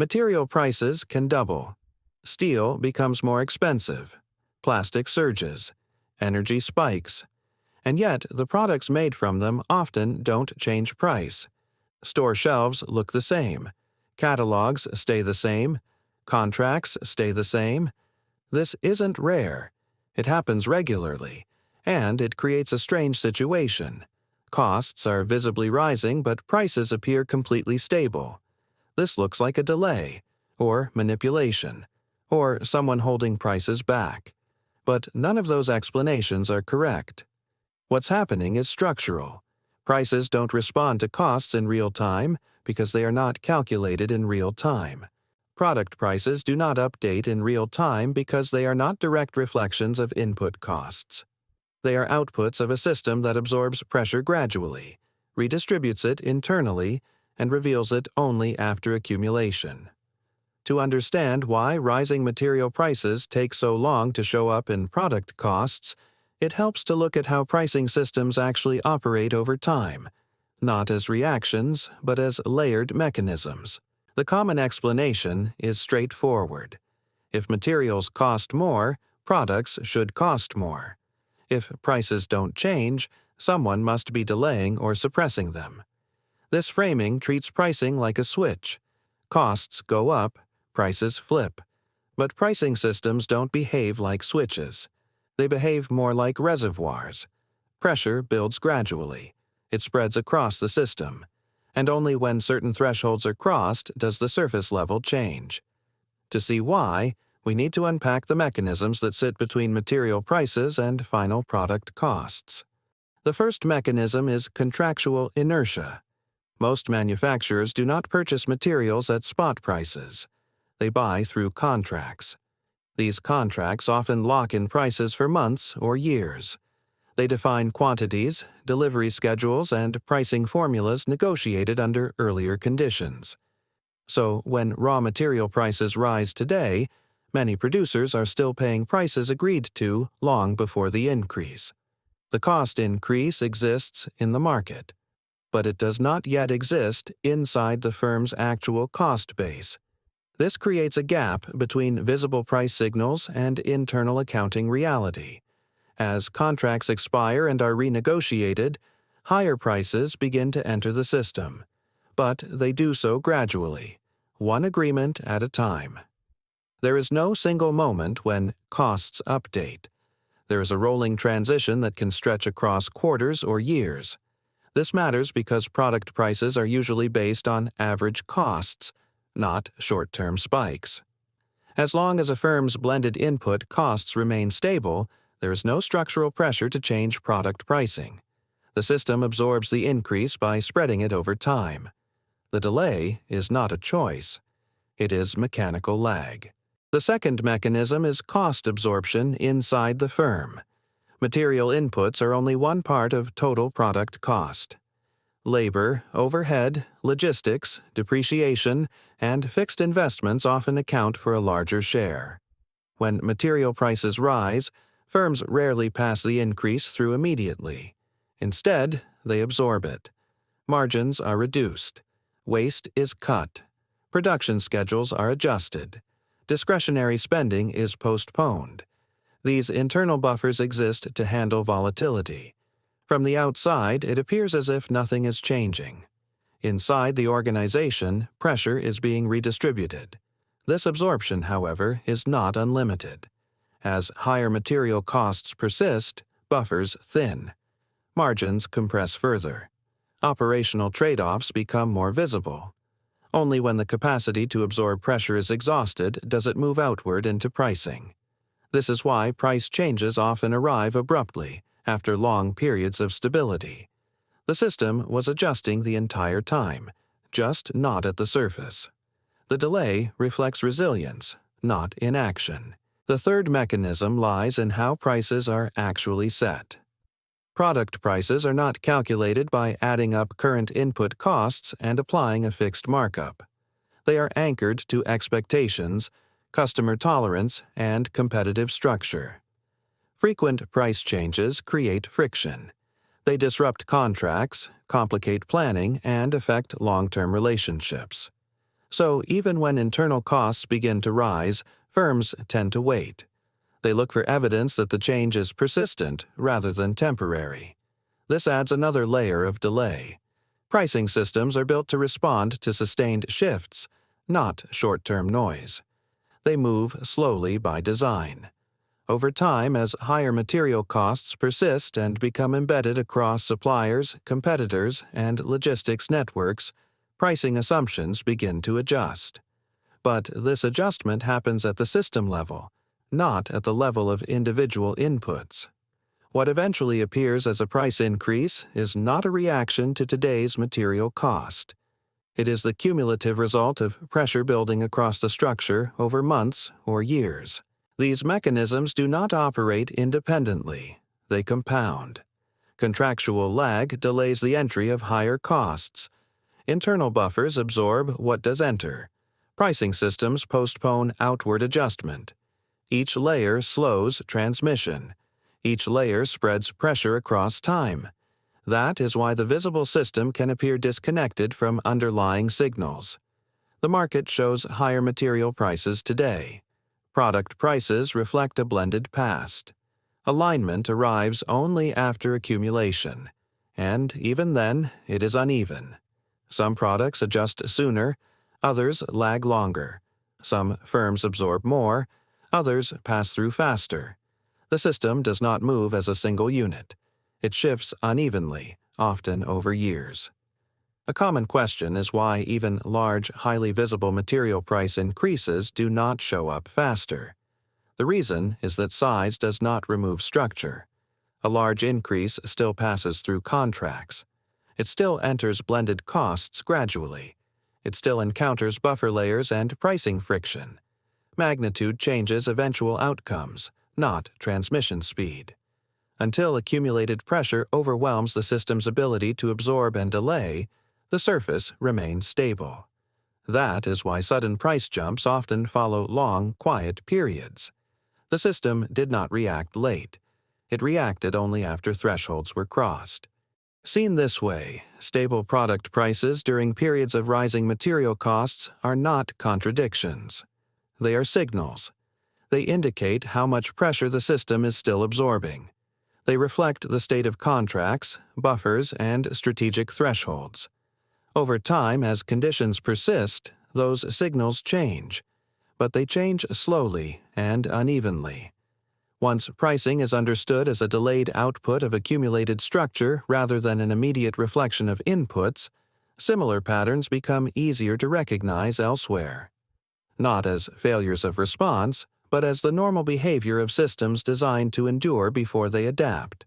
Material prices can double. Steel becomes more expensive. Plastic surges. Energy spikes. And yet, the products made from them often don't change price. Store shelves look the same. Catalogs stay the same. Contracts stay the same. This isn't rare. It happens regularly, and it creates a strange situation. Costs are visibly rising, but prices appear completely stable. This looks like a delay, or manipulation, or someone holding prices back. But none of those explanations are correct. What's happening is structural. Prices don't respond to costs in real time because they are not calculated in real time. Product prices do not update in real time because they are not direct reflections of input costs. They are outputs of a system that absorbs pressure gradually, redistributes it internally, and reveals it only after accumulation. To understand why rising material prices take so long to show up in product costs, it helps to look at how pricing systems actually operate over time, not as reactions, but as layered mechanisms. The common explanation is straightforward. If materials cost more, products should cost more. If prices don't change, someone must be delaying or suppressing them. This framing treats pricing like a switch. Costs go up, prices flip. But pricing systems don't behave like switches. They behave more like reservoirs. Pressure builds gradually. It spreads across the system. And only when certain thresholds are crossed does the surface level change. To see why, we need to unpack the mechanisms that sit between material prices and final product costs. The first mechanism is contractual inertia. Most manufacturers do not purchase materials at spot prices. They buy through contracts. These contracts often lock in prices for months or years. They define quantities, delivery schedules, and pricing formulas negotiated under earlier conditions. So, when raw material prices rise today, many producers are still paying prices agreed to long before the increase. The cost increase exists in the market, but it does not yet exist inside the firm's actual cost base. This creates a gap between visible price signals and internal accounting reality. As contracts expire and are renegotiated, higher prices begin to enter the system, but they do so gradually, one agreement at a time. There is no single moment when costs update. There is a rolling transition that can stretch across quarters or years. This matters because product prices are usually based on average costs, not short-term spikes. As long as a firm's blended input costs remain stable, there is no structural pressure to change product pricing. The system absorbs the increase by spreading it over time. The delay is not a choice. It is mechanical lag. The second mechanism is cost absorption inside the firm. Material inputs are only one part of total product cost. Labor, overhead, logistics, depreciation, and fixed investments often account for a larger share. When material prices rise, firms rarely pass the increase through immediately. Instead, they absorb it. Margins are reduced. Waste is cut. Production schedules are adjusted. Discretionary spending is postponed. These internal buffers exist to handle volatility. From the outside, it appears as if nothing is changing. Inside the organization, pressure is being redistributed. This absorption, however, is not unlimited. As higher material costs persist, buffers thin. Margins compress further. Operational trade-offs become more visible. Only when the capacity to absorb pressure is exhausted does it move outward into pricing. This is why price changes often arrive abruptly, after long periods of stability. The system was adjusting the entire time, just not at the surface. The delay reflects resilience, not inaction. The third mechanism lies in how prices are actually set. Product prices are not calculated by adding up current input costs and applying a fixed markup. They are anchored to expectations, customer tolerance, and competitive structure. Frequent price changes create friction. They disrupt contracts, complicate planning, and affect long-term relationships. So even when internal costs begin to rise, firms tend to wait. They look for evidence that the change is persistent rather than temporary. This adds another layer of delay. Pricing systems are built to respond to sustained shifts, not short-term noise. They move slowly by design. Over time, as higher material costs persist and become embedded across suppliers, competitors, and logistics networks, pricing assumptions begin to adjust. But this adjustment happens at the system level, not at the level of individual inputs. What eventually appears as a price increase is not a reaction to today's material cost. It is the cumulative result of pressure building across the structure over months or years. These mechanisms do not operate independently. They compound. Contractual lag delays the entry of higher costs. Internal buffers absorb what does enter. Pricing systems postpone outward adjustment. Each layer slows transmission. Each layer spreads pressure across time. That is why the visible system can appear disconnected from underlying signals. The market shows higher material prices today. Product prices reflect a blended past. Alignment arrives only after accumulation, and even then, it is uneven. Some products adjust sooner, others lag longer. Some firms absorb more, others pass through faster. The system does not move as a single unit. It shifts unevenly, often over years. A common question is why even large, highly visible material price increases do not show up faster. The reason is that size does not remove structure. A large increase still passes through contracts. It still enters blended costs gradually. It still encounters buffer layers and pricing friction. Magnitude changes eventual outcomes, not transmission speed. Until accumulated pressure overwhelms the system's ability to absorb and delay, the surface remains stable. That is why sudden price jumps often follow long, quiet periods. The system did not react late. It reacted only after thresholds were crossed. Seen this way, stable product prices during periods of rising material costs are not contradictions. They are signals. They indicate how much pressure the system is still absorbing. They reflect the state of contracts, buffers, and strategic thresholds. Over time, as conditions persist, those signals change, but they change slowly and unevenly. Once pricing is understood as a delayed output of accumulated structure rather than an immediate reflection of inputs, similar patterns become easier to recognize elsewhere. Not as failures of response, but as the normal behavior of systems designed to endure before they adapt.